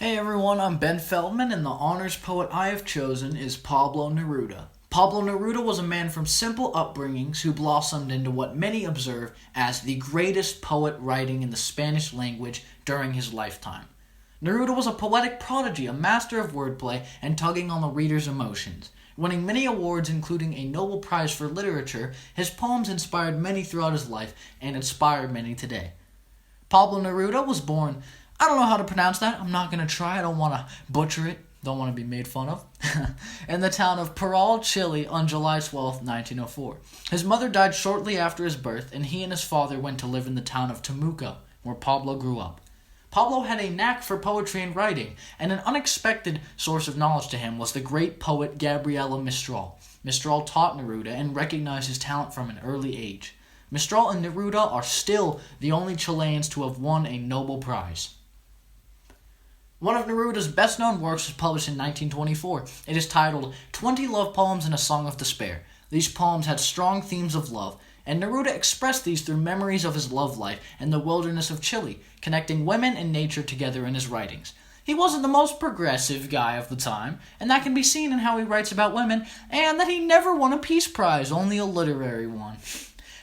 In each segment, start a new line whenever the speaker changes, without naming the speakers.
Hey everyone, I'm Ben Feldman, and the honors poet I have chosen is Pablo Neruda. Pablo Neruda was a man from simple upbringings who blossomed into what many observe as the greatest poet writing in the Spanish language during his lifetime. Neruda was a poetic prodigy, a master of wordplay, and tugging on the reader's emotions. Winning many awards, including a Nobel Prize for Literature, his poems inspired many throughout his life and inspire many today. Pablo Neruda was born, I don't know how to pronounce that, I'm not going to try, I don't want to butcher it, don't want to be made fun of, in the town of Parral, Chile on July 12, 1904. His mother died shortly after his birth, and he and his father went to live in the town of Temuco, where Pablo grew up. Pablo had a knack for poetry and writing, and an unexpected source of knowledge to him was the great poet Gabriela Mistral. Mistral taught Neruda and recognized his talent from an early age. Mistral and Neruda are still the only Chileans to have won a Nobel Prize. One of Neruda's best-known works was published in 1924. It is titled 20 Love Poems and a Song of Despair. These poems had strong themes of love, and Neruda expressed these through memories of his love life in the wilderness of Chile, connecting women and nature together in his writings. He wasn't the most progressive guy of the time, and that can be seen in how he writes about women, and that he never won a Peace Prize, only a literary one.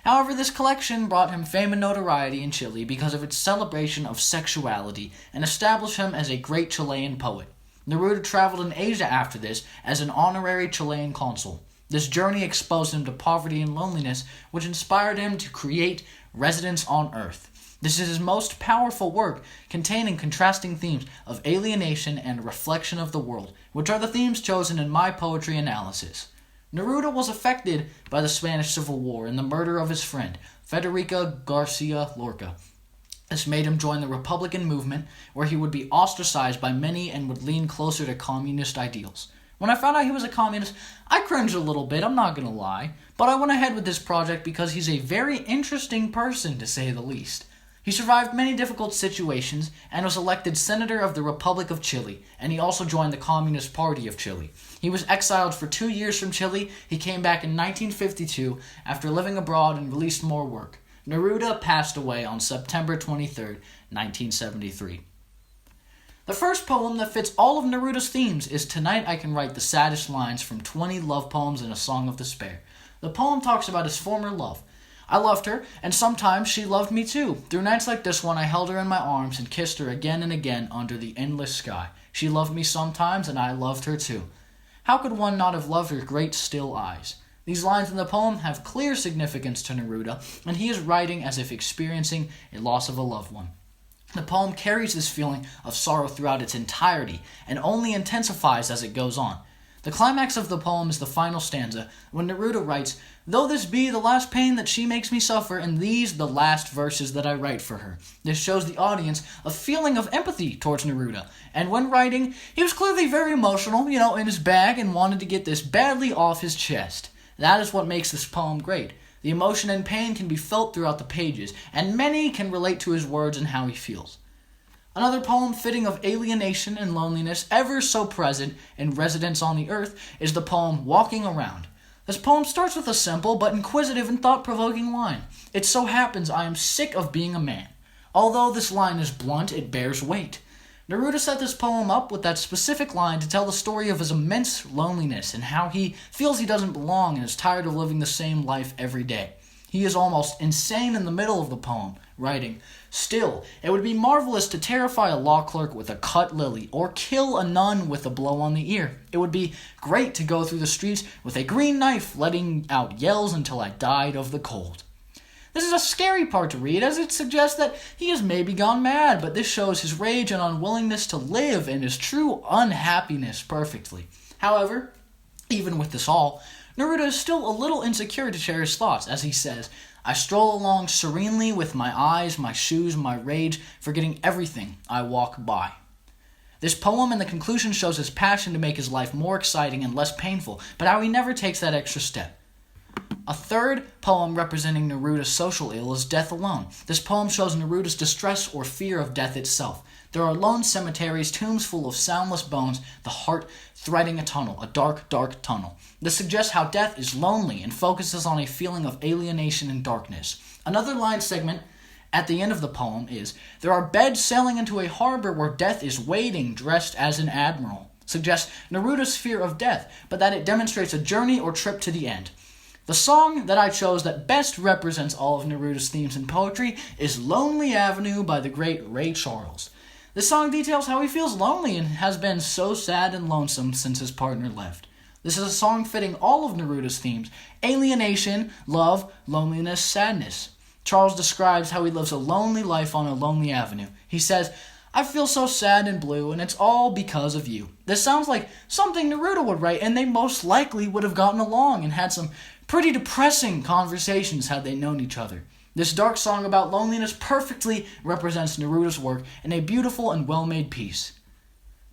However, this collection brought him fame and notoriety in Chile because of its celebration of sexuality and established him as a great Chilean poet. Neruda traveled in Asia after this as an honorary Chilean consul. This journey exposed him to poverty and loneliness, which inspired him to create Residence on Earth. This is his most powerful work, containing contrasting themes of alienation and reflection of the world, which are the themes chosen in my poetry analysis. Neruda was affected by the Spanish Civil War and the murder of his friend, Federico Garcia Lorca. This made him join the Republican movement, where he would be ostracized by many and would lean closer to communist ideals. When I found out he was a communist, I cringed a little bit, I'm not going to lie, but I went ahead with this project because he's a very interesting person, to say the least. He survived many difficult situations and was elected Senator of the Republic of Chile, and he also joined the Communist Party of Chile. He was exiled for 2 years from Chile. He came back in 1952 after living abroad and released more work. Neruda passed away on September 23, 1973. The first poem that fits all of Neruda's themes is Tonight I Can Write the Saddest Lines from 20 Love Poems and a Song of Despair. The poem talks about his former love. I loved her, and sometimes she loved me too. Through nights like this one, I held her in my arms and kissed her again and again under the endless sky. She loved me sometimes, and I loved her too. How could one not have loved her great still eyes? These lines in the poem have clear significance to Neruda, and he is writing as if experiencing a loss of a loved one. The poem carries this feeling of sorrow throughout its entirety, and only intensifies as it goes on. The climax of the poem is the final stanza, when Neruda writes, "Though this be the last pain that she makes me suffer, and these the last verses that I write for her." This shows the audience a feeling of empathy towards Neruda, and when writing, he was clearly very emotional, in his bag, and wanted to get this badly off his chest. That is what makes this poem great. The emotion and pain can be felt throughout the pages, and many can relate to his words and how he feels. Another poem fitting of alienation and loneliness, ever so present in Residence on the Earth, is the poem Walking Around. This poem starts with a simple but inquisitive and thought-provoking line. "It so happens I am sick of being a man." Although this line is blunt, it bears weight. Neruda set this poem up with that specific line to tell the story of his immense loneliness and how he feels he doesn't belong and is tired of living the same life every day. He is almost insane in the middle of the poem, writing, "Still, it would be marvelous to terrify a law clerk with a cut lily, or kill a nun with a blow on the ear. It would be great to go through the streets with a green knife, letting out yells until I died of the cold." This is a scary part to read, as it suggests that he has maybe gone mad, but this shows his rage and unwillingness to live and his true unhappiness perfectly. However, even with this all, Neruda is still a little insecure to share his thoughts, as he says, "I stroll along serenely with my eyes, my shoes, my rage, forgetting everything I walk by." This poem and the conclusion shows his passion to make his life more exciting and less painful, but how he never takes that extra step. A third poem representing Neruda's social ill is Death Alone. This poem shows Neruda's distress or fear of death itself. There are lone cemeteries, tombs full of soundless bones, the heart threading a tunnel, a dark, dark tunnel. This suggests how death is lonely and focuses on a feeling of alienation and darkness. Another line segment at the end of the poem is, "There are beds sailing into a harbor where death is waiting, dressed as an admiral," suggests Neruda's fear of death, but that it demonstrates a journey or trip to the end. The song that I chose that best represents all of Neruda's themes in poetry is Lonely Avenue by the great Ray Charles. This song details how he feels lonely and has been so sad and lonesome since his partner left. This is a song fitting all of Neruda's themes: alienation, love, loneliness, sadness. Charles describes how he lives a lonely life on a lonely avenue. He says, "I feel so sad and blue, and it's all because of you." This sounds like something Neruda would write, and they most likely would have gotten along and had some pretty depressing conversations had they known each other. This dark song about loneliness perfectly represents Neruda's work in a beautiful and well-made piece.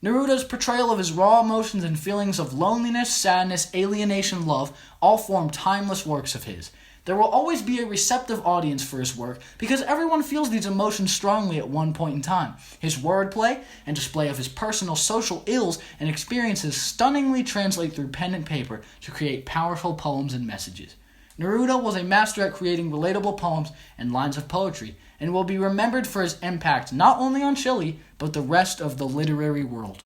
Neruda's portrayal of his raw emotions and feelings of loneliness, sadness, alienation, love all form timeless works of his. There will always be a receptive audience for his work because everyone feels these emotions strongly at one point in time. His wordplay and display of his personal social ills and experiences stunningly translate through pen and paper to create powerful poems and messages. Neruda was a master at creating relatable poems and lines of poetry, and will be remembered for his impact not only on Chile, but the rest of the literary world.